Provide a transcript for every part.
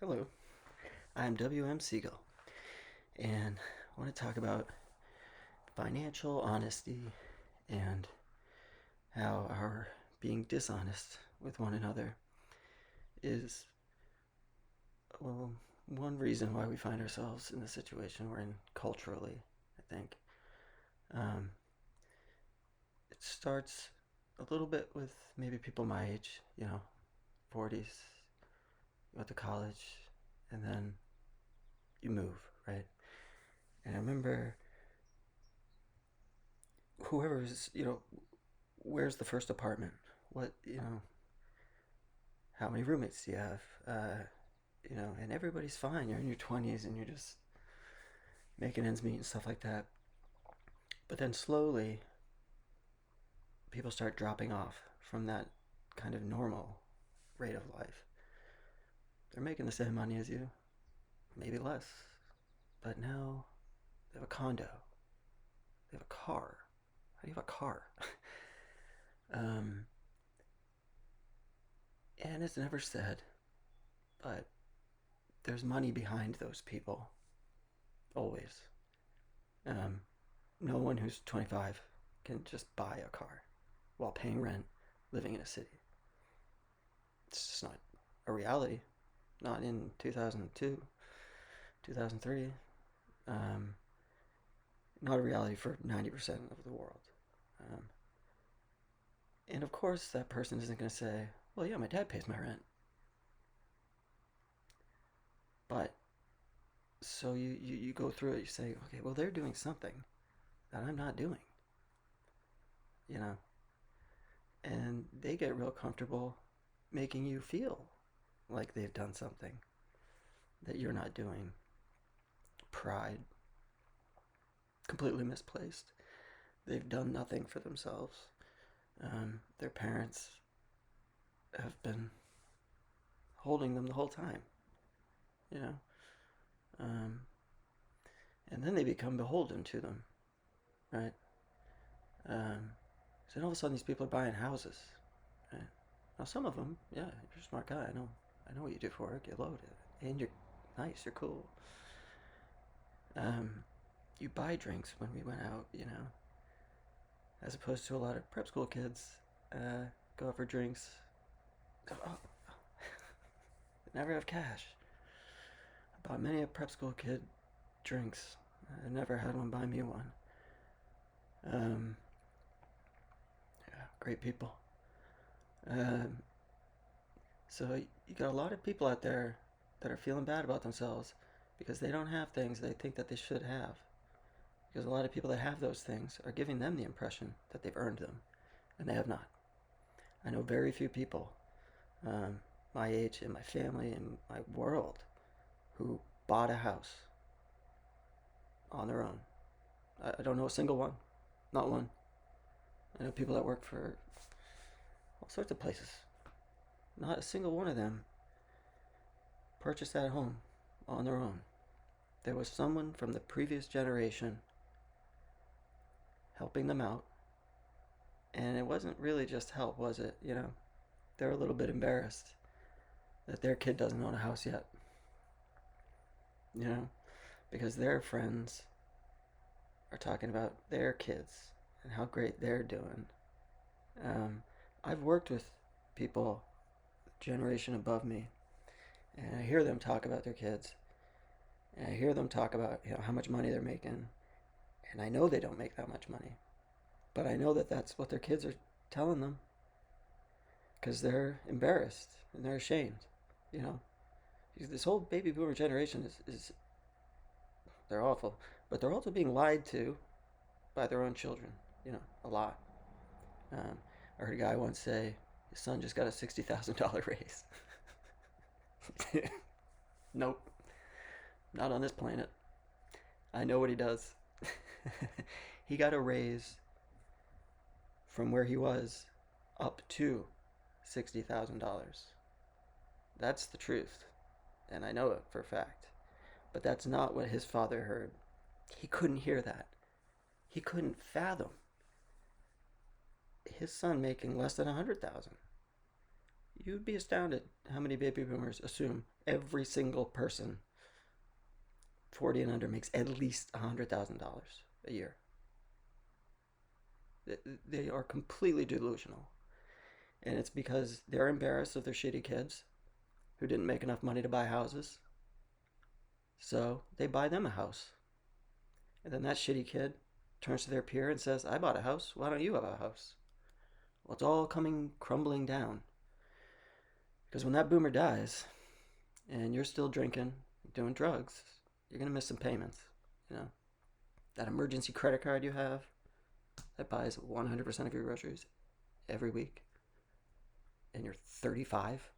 Hello, I'm WM Siegel, and I want to talk about financial honesty and how our being dishonest with one another is, well, one reason why we find ourselves in the situation we're in culturally, I think. Um, it starts a little bit with maybe people my age, 40s, you go to college, and then you move, right? And I remember whoever's, where's the first apartment? What, how many roommates do you have? And everybody's fine. You're in your 20s and you're just making ends meet and stuff like that. But then slowly, people start dropping off from that kind of normal rate of life. They're making the same money as you, maybe less. But now they have a condo, they have a car. How do you have a car? um, and it's never said, but there's money behind those people, always. Um, no one who's 25 can just buy a car while paying rent living in a city. It's just not a reality. Not in 2002, 2003. Um, Not a reality for 90% of the world. Um, and of course, that person isn't going to say, well, yeah, my dad pays my rent. But so you go through it, you say, okay, well, they're doing something that I'm not doing, you know? And they get real comfortable making you feel like they've done something that you're not doing. Pride, completely misplaced. They've done nothing for themselves. Their parents have been holding them the whole time, you know? Um, and then they become beholden to them, right? Um, so then all of a sudden these people are buying houses, right? Now some of them, yeah, you're a smart guy. I know what you do for work. You're loaded, and you're nice. You're cool. You buy drinks when we went out, as opposed to a lot of prep school kids go out for drinks. Oh, never have cash. I bought many a prep school kid drinks. I never had one buy me one. Um, yeah, great people. Um, so you got a lot of people out there that are feeling bad about themselves because they don't have things they think that they should have. Because a lot of people that have those things are giving them the impression that they've earned them, and they have not. I know very few people um, my age in my family and my world who bought a house on their own. I don't know a single one, not one. I know people that work for all sorts of places. Not a single one of them purchased that home on their own. There was someone from the previous generation helping them out, and it wasn't really just help, was it? They're a little bit embarrassed that their kid doesn't own a house yet, you know, because their friends are talking about their kids and how great they're doing. Um, I've worked with people generation above me, and I hear them talk about their kids, and I hear them talk about how much money they're making, and I know they don't make that much money, but I know that that's what their kids are telling them because they're embarrassed and they're ashamed, you know. This whole baby boomer generation is they're awful, but they're also being lied to by their own children, a lot. Um, I heard a guy once say his son just got a $60,000 raise. Nope, not on this planet. I know what he does. He got a raise from where he was up to $60,000. That's the truth, and I know it for a fact. But that's not what his father heard. He couldn't hear that. He couldn't fathom his son making less than 100,000. You'd be astounded how many baby boomers assume every single person 40 and under makes at least $100,000 a year. They are completely delusional. And it's because they're embarrassed of their shitty kids who didn't make enough money to buy houses. So they buy them a house. And then that shitty kid turns to their peer and says, I bought a house. Why don't you have a house? Well, it's all coming crumbling down. Because when that boomer dies and you're still drinking, doing drugs, you're going to miss some payments. You know, that emergency credit card you have that buys 100% of your groceries every week and you're 35.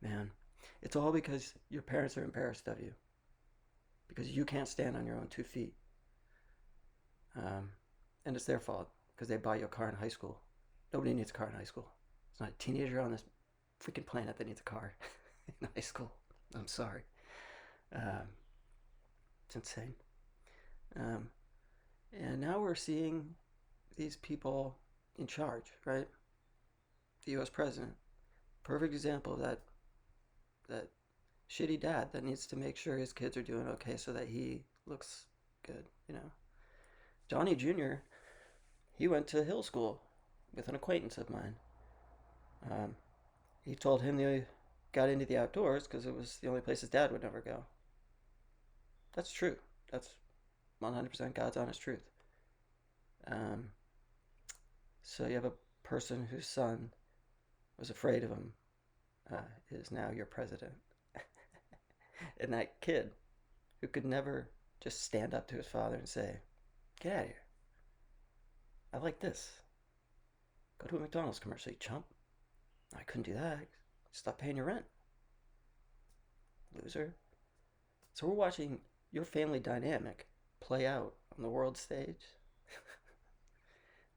Man, it's all because your parents are embarrassed of you. Because you can't stand on your own 2 feet. And it's their fault because they buy you a car in high school. Nobody needs a car in high school. It's not a teenager on this freaking planet that needs a car in high school. I'm sorry. Um, it's insane. Um, and now we're seeing these people in charge, right? The U.S. president, perfect example of that shitty dad that needs to make sure his kids are doing okay so that he looks good. You know, Johnny Jr. He went to Hill School with an acquaintance of mine. Um, he told him they got into the outdoors because it was the only place his dad would never go. That's true. That's 100% God's honest truth. Um, so you have a person whose son was afraid of him is now your president. And that kid who could never just stand up to his father and say, get out of here. I like this. Go to a McDonald's commercial, you chump. I couldn't do that. Stop paying your rent. Loser. So we're watching your family dynamic play out on the world stage.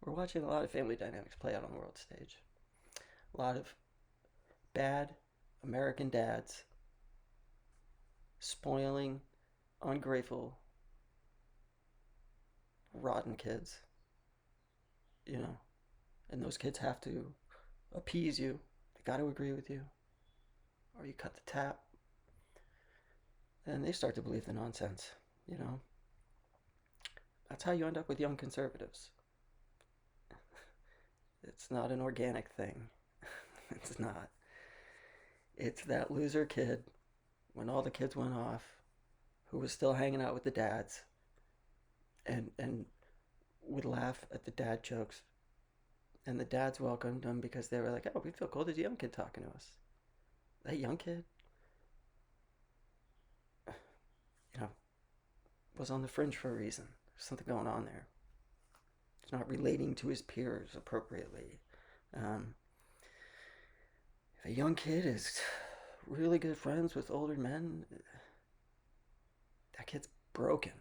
We're watching a lot of family dynamics play out on the world stage. A lot of bad American dads spoiling ungrateful, rotten kids. You know, and those kids have to appease you. They got to agree with you, or you cut the tap, and they start to believe the nonsense. You know, that's how you end up with young conservatives. It's not an organic thing. It's not. It's that loser kid when all the kids went off who was still hanging out with the dads and would laugh at the dad jokes. And the dads welcomed him because they were like, oh, we feel cool. There's a young kid talking to us. That young kid, you know, was on the fringe for a reason. There's something going on there. He's not relating to his peers appropriately. If a young kid is really good friends with older men, that kid's broken.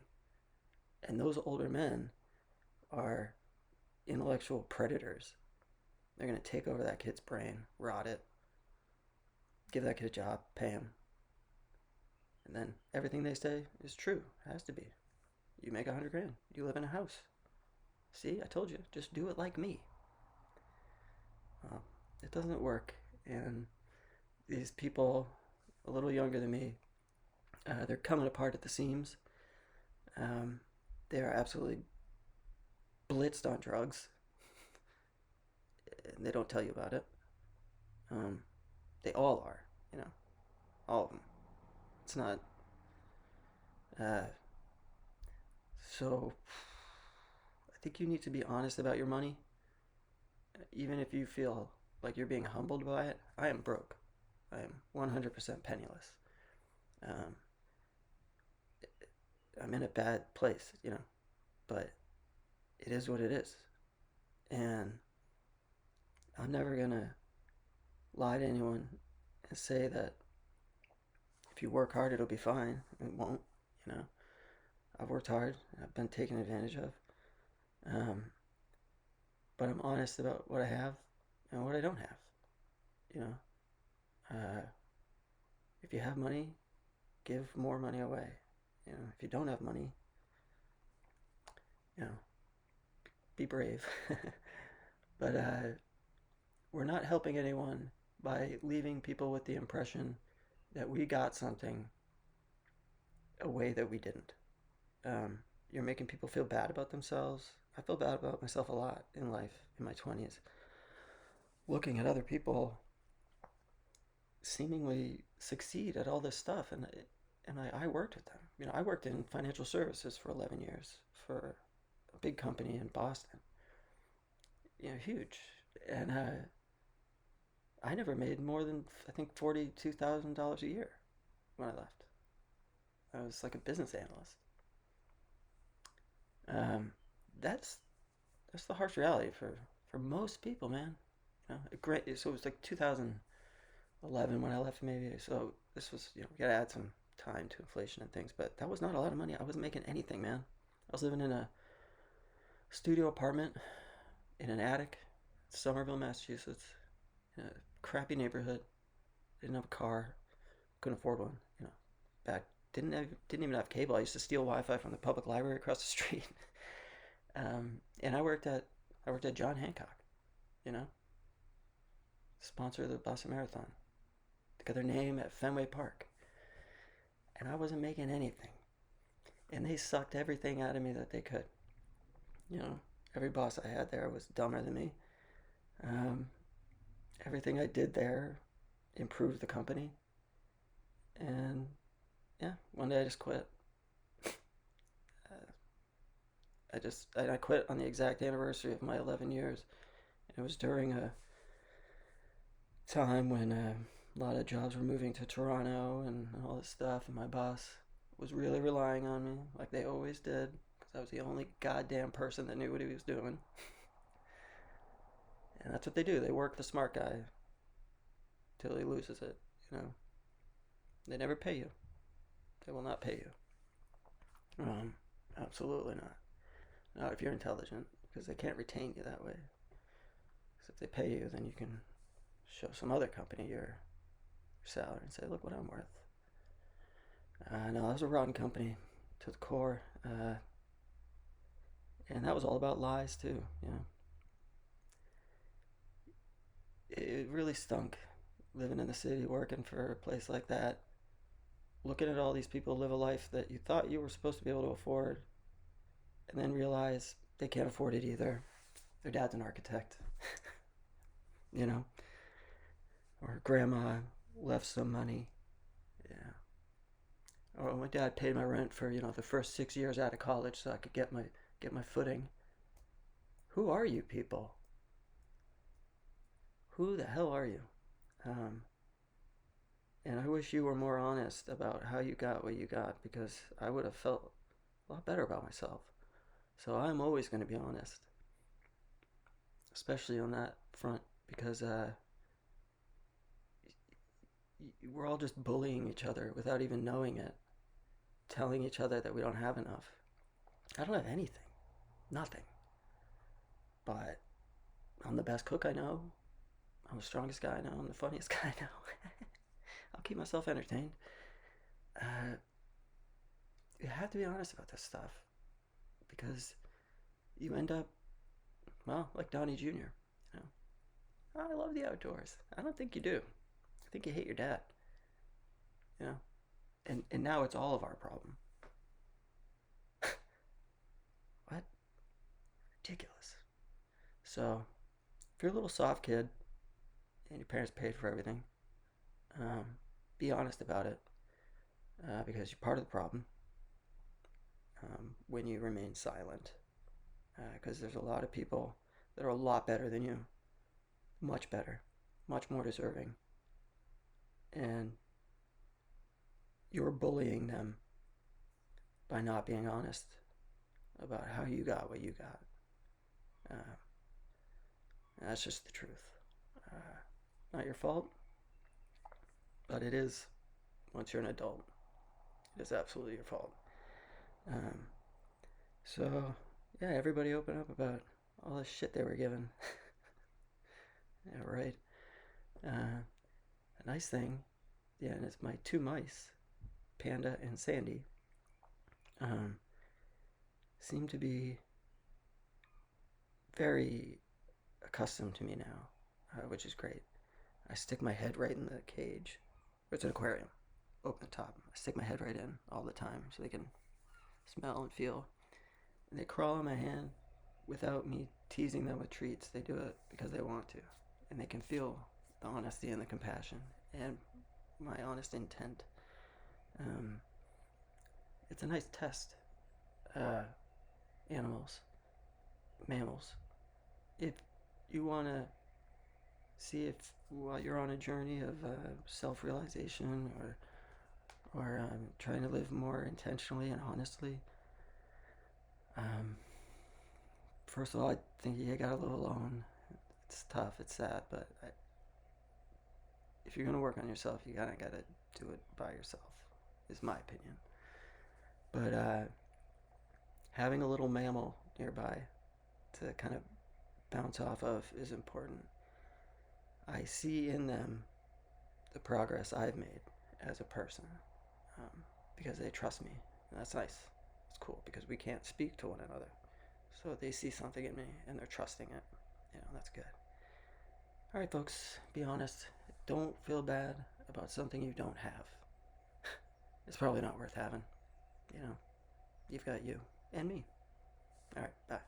And those older men are intellectual predators. They're going to take over that kid's brain, rot it, give that kid a job, pay him. And then everything they say is true. It has to be. You make $100,000. You live in a house. See, I told you, just do it like me. It doesn't work. And these people, a little younger than me, they're coming apart at the seams. They are absolutely blitzed on drugs. And they don't tell you about it. They all are, you know, all of them. It's not. Uh, so, I think you need to be honest about your money, even if you feel like you're being humbled by it. I am broke. I am 100% penniless. Um, I'm in a bad place, you know, but it is what it is. And I'm never gonna lie to anyone and say that if you work hard, it'll be fine. It won't, you know. I've worked hard. I've been taken advantage of. Um, but I'm honest about what I have and what I don't have. You know, if you have money, give more money away. You know, if you don't have money, you know, be brave. But we're not helping anyone by leaving people with the impression that we got something a way that we didn't. Um, you're making people feel bad about themselves. I feel bad about myself a lot in life in my 20s, looking at other people seemingly succeed at all this stuff, and I worked with them. I worked in financial services for 11 years for a big company in Boston. Huge, and I never made more than I think $42,000 a year when I left. I was like a business analyst. Um, that's that's the harsh reality for most people, man. Great. So it was like 2011 when I left, maybe. So this was, we gotta add some time to inflation and things, but that was not a lot of money. I wasn't making anything, man. I was living in a studio apartment in an attic, Somerville, Massachusetts, in a crappy neighborhood. Didn't have a car, couldn't afford one. Back didn't even have cable. I used to steal Wi-Fi from the public library across the street. And I worked at John Hancock. You know, sponsor of the Boston Marathon. They got their name at Fenway Park, and I wasn't making anything. And they sucked everything out of me that they could. You know, every boss I had there was dumber than me. Um, Everything I did there improved the company, and yeah, one day I just quit. Uh, I quit on the exact anniversary of my 11 years. It was during a time when a lot of jobs were moving to Toronto and all this stuff, and my boss was really relying on me, like they always did, because I was the only goddamn person that knew what he was doing. And that's what they do. They work the smart guy till he loses it. You know, they never pay you. They will not pay you. Absolutely not. Not if you're intelligent, because they can't retain you that way. Because if they pay you, then you can show some other company your salary and say, "Look what I'm worth." No, that was a rotten company to the core, and that was all about lies too. It really stunk living in the city, working for a place like that, looking at all these people live a life that you thought you were supposed to be able to afford, and then realize they can't afford it either. Their dad's an architect, you know, or grandma left some money. Yeah. Or my dad paid my rent for the first 6 years out of college so I could get my footing. Who are you people? Who the hell are you? Um, and I wish you were more honest about how you got what you got, because I would have felt a lot better about myself. So I'm always going to be honest, especially on that front, because we're all just bullying each other without even knowing it, telling each other that we don't have enough. I don't have anything, nothing. But I'm the best cook I know. I'm the strongest guy I know. I'm the funniest guy I know. I'll keep myself entertained. Uh, you have to be honest about this stuff, because you end up, well, like Donnie Jr. You know, I love the outdoors. I don't think you do. I think you hate your dad. You know, and now it's all of our problem. What? Ridiculous. So, if you're a little soft kid and your parents paid for everything, um, be honest about it, because you're part of the problem when you remain silent. Because there's a lot of people that are a lot better than you, much better, much more deserving, and you're bullying them by not being honest about how you got what you got. Uh, that's just the truth. Uh, Not your fault, but it is once you're an adult. It is absolutely your fault. Um, so, yeah, everybody open up about all the shit they were given. Yeah, right. A nice thing, yeah, and it's my two mice, Panda and Sandy, um, seem to be very accustomed to me now. which is great. I stick my head right in the cage. It's an aquarium, open the top. I stick my head right in all the time so they can smell and feel. And they crawl on my hand without me teasing them with treats. They do it because they want to. And they can feel the honesty and the compassion and my honest intent. Um, it's a nice test. Uh, Animals, mammals. If you want to see if while you're on a journey of self-realization or trying to live more intentionally and honestly, um, first of all, I think you got a little alone. It's tough. It's sad, but if you're gonna work on yourself, you gotta do it by yourself. Is my opinion. But having a little mammal nearby to kind of bounce off of is important. I see in them the progress I've made as a person um, because they trust me. And that's nice. It's cool because we can't speak to one another. So they see something in me and they're trusting it. That's good. All right, folks, be honest. Don't feel bad about something you don't have. It's probably not worth having. You know, you've got you and me. All right, bye.